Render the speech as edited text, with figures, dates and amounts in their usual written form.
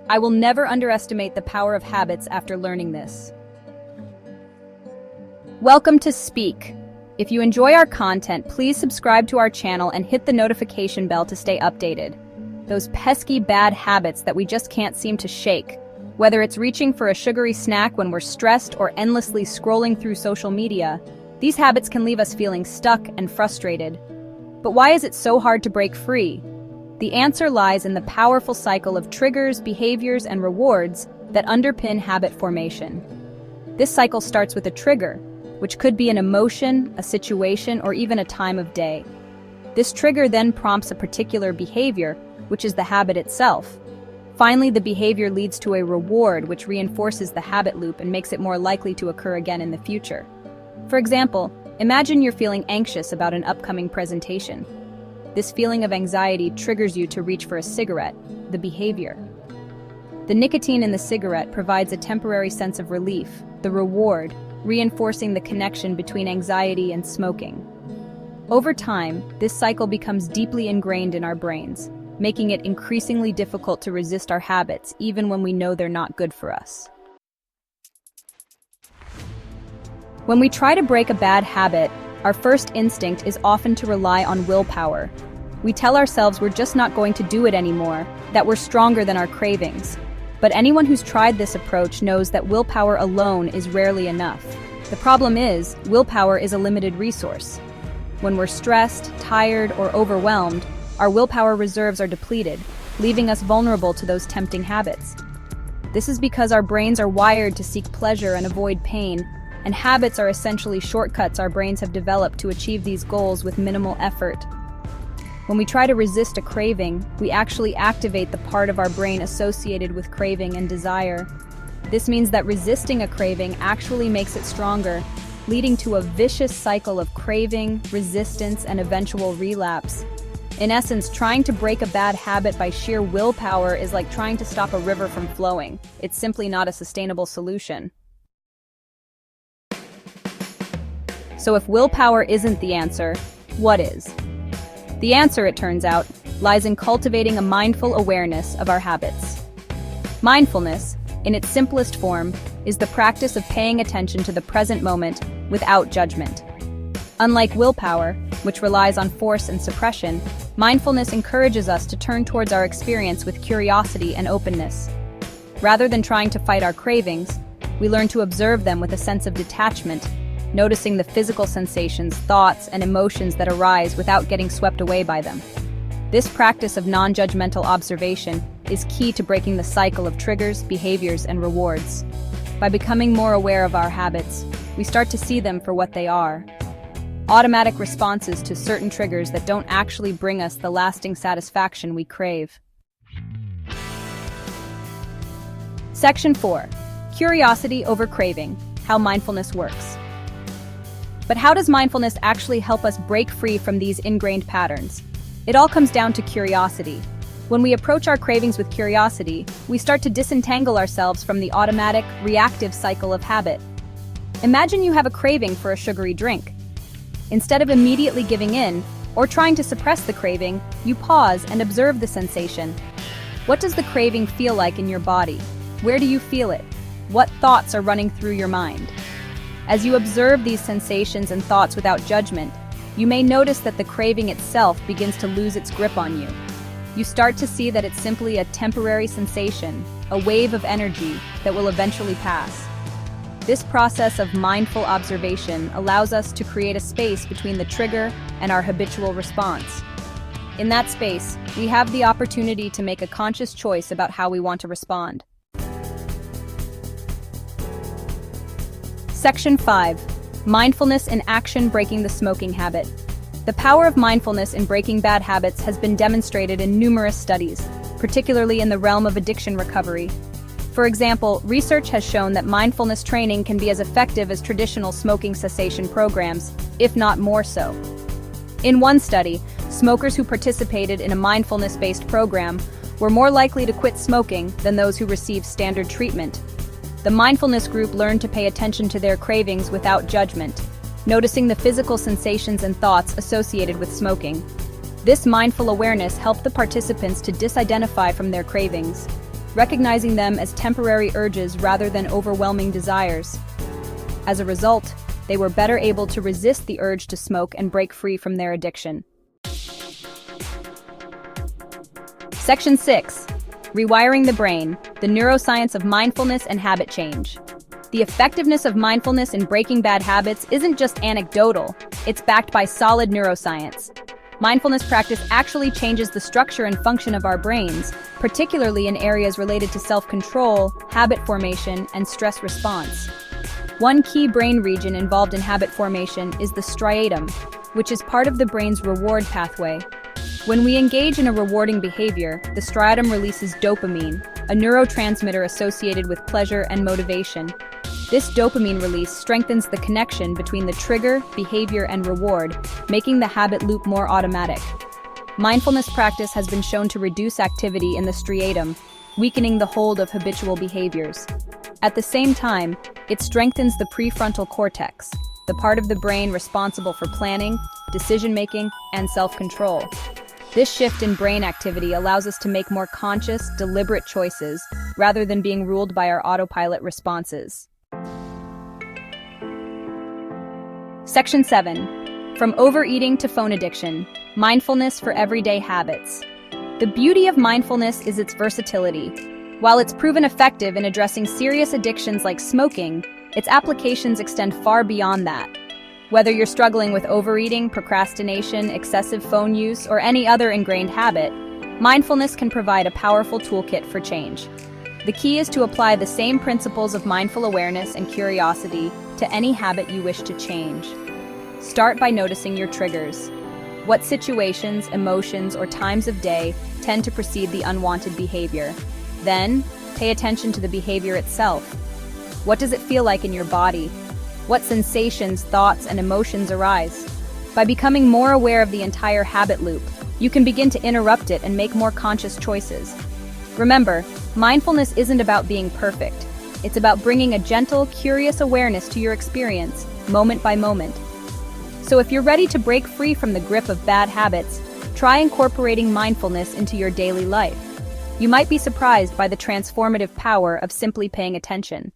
I will never underestimate the power of habits after learning this. Welcome to Speak. If you enjoy our content, please subscribe to our channel and hit the notification bell to stay updated. Those pesky bad habits that we just can't seem to shake. Whether it's reaching for a sugary snack when we're stressed or endlessly scrolling through social media, these habits can leave us feeling stuck and frustrated. But why is it so hard to break free? The answer lies in the powerful cycle of triggers, behaviors, and rewards that underpin habit formation. This cycle starts with a trigger, which could be an emotion, a situation, or even a time of day. This trigger then prompts a particular behavior, which is the habit itself. Finally, the behavior leads to a reward, which reinforces the habit loop and makes it more likely to occur again in the future. For example, imagine you're feeling anxious about an upcoming presentation. This feeling of anxiety triggers you to reach for a cigarette, the behavior. The nicotine in the cigarette provides a temporary sense of relief, the reward, reinforcing the connection between anxiety and smoking. Over time, this cycle becomes deeply ingrained in our brains, making it increasingly difficult to resist our habits even when we know they're not good for us. When we try to break a bad habit, our first instinct is often to rely on willpower. We tell ourselves we're just not going to do it anymore, that we're stronger than our cravings. But anyone who's tried this approach knows that willpower alone is rarely enough. The problem is, willpower is a limited resource. When we're stressed, tired, or overwhelmed, our willpower reserves are depleted, leaving us vulnerable to those tempting habits. This is because our brains are wired to seek pleasure and avoid pain, and habits are essentially shortcuts our brains have developed to achieve these goals with minimal effort. When we try to resist a craving, we actually activate the part of our brain associated with craving and desire. This means that resisting a craving actually makes it stronger, leading to a vicious cycle of craving, resistance, and eventual relapse. In essence, trying to break a bad habit by sheer willpower is like trying to stop a river from flowing. It's simply not a sustainable solution. So if willpower isn't the answer, what is? The answer, it turns out, lies in cultivating a mindful awareness of our habits. Mindfulness, in its simplest form, is the practice of paying attention to the present moment without judgment. Unlike willpower, which relies on force and suppression, mindfulness encourages us to turn towards our experience with curiosity and openness. Rather than trying to fight our cravings, we learn to observe them with a sense of detachment, noticing the physical sensations, thoughts, and emotions that arise without getting swept away by them. This practice of non-judgmental observation is key to breaking the cycle of triggers, behaviors, and rewards. By becoming more aware of our habits, we start to see them for what they are: automatic responses to certain triggers that don't actually bring us the lasting satisfaction we crave. Section 4. Curiosity over craving: how mindfulness works. But how does mindfulness actually help us break free from these ingrained patterns? It all comes down to curiosity. When we approach our cravings with curiosity, we start to disentangle ourselves from the automatic, reactive cycle of habit. Imagine you have a craving for a sugary drink. Instead of immediately giving in, or trying to suppress the craving, you pause and observe the sensation. What does the craving feel like in your body? Where do you feel it? What thoughts are running through your mind? As you observe these sensations and thoughts without judgment, you may notice that the craving itself begins to lose its grip on you. You start to see that it's simply a temporary sensation, a wave of energy that will eventually pass. This process of mindful observation allows us to create a space between the trigger and our habitual response. In that space, we have the opportunity to make a conscious choice about how we want to respond. Section 5. Mindfulness in action: breaking the smoking habit. The power of mindfulness in breaking bad habits has been demonstrated in numerous studies, particularly in the realm of addiction recovery. For example, research has shown that mindfulness training can be as effective as traditional smoking cessation programs, if not more so. In one study, smokers who participated in a mindfulness-based program were more likely to quit smoking than those who received standard treatment. The mindfulness group learned to pay attention to their cravings without judgment, noticing the physical sensations and thoughts associated with smoking. This mindful awareness helped the participants to disidentify from their cravings. recognizing them as temporary urges rather than overwhelming desires. As a result, they were better able to resist the urge to smoke and break free from their addiction. Section 6. Rewiring the brain, the neuroscience of mindfulness and habit change. The effectiveness of mindfulness in breaking bad habits isn't just anecdotal, it's backed by solid neuroscience. Mindfulness practice actually changes the structure and function of our brains, particularly in areas related to self-control, habit formation, and stress response. One key brain region involved in habit formation is the striatum, which is part of the brain's reward pathway. When we engage in a rewarding behavior, the striatum releases dopamine, a neurotransmitter associated with pleasure and motivation. This dopamine release strengthens the connection between the trigger, behavior, and reward, making the habit loop more automatic. Mindfulness practice has been shown to reduce activity in the striatum, weakening the hold of habitual behaviors. At the same time, it strengthens the prefrontal cortex, the part of the brain responsible for planning, decision-making, and self-control. This shift in brain activity allows us to make more conscious, deliberate choices, rather than being ruled by our autopilot responses. Section 7. From overeating to phone addiction, mindfulness for everyday habits. The beauty of mindfulness is its versatility. While it's proven effective in addressing serious addictions like smoking, its applications extend far beyond that. Whether you're struggling with overeating, procrastination, excessive phone use, or any other ingrained habit, mindfulness can provide a powerful toolkit for change. The key is to apply the same principles of mindful awareness and curiosity to any habit you wish to change. Start by noticing your triggers. What situations, emotions, or times of day tend to precede the unwanted behavior? Then, pay attention to the behavior itself. What does it feel like in your body? What sensations, thoughts, and emotions arise? By becoming more aware of the entire habit loop, you can begin to interrupt it and make more conscious choices. Remember, mindfulness isn't about being perfect. It's about bringing a gentle, curious awareness to your experience, moment by moment. So if you're ready to break free from the grip of bad habits, try incorporating mindfulness into your daily life. You might be surprised by the transformative power of simply paying attention.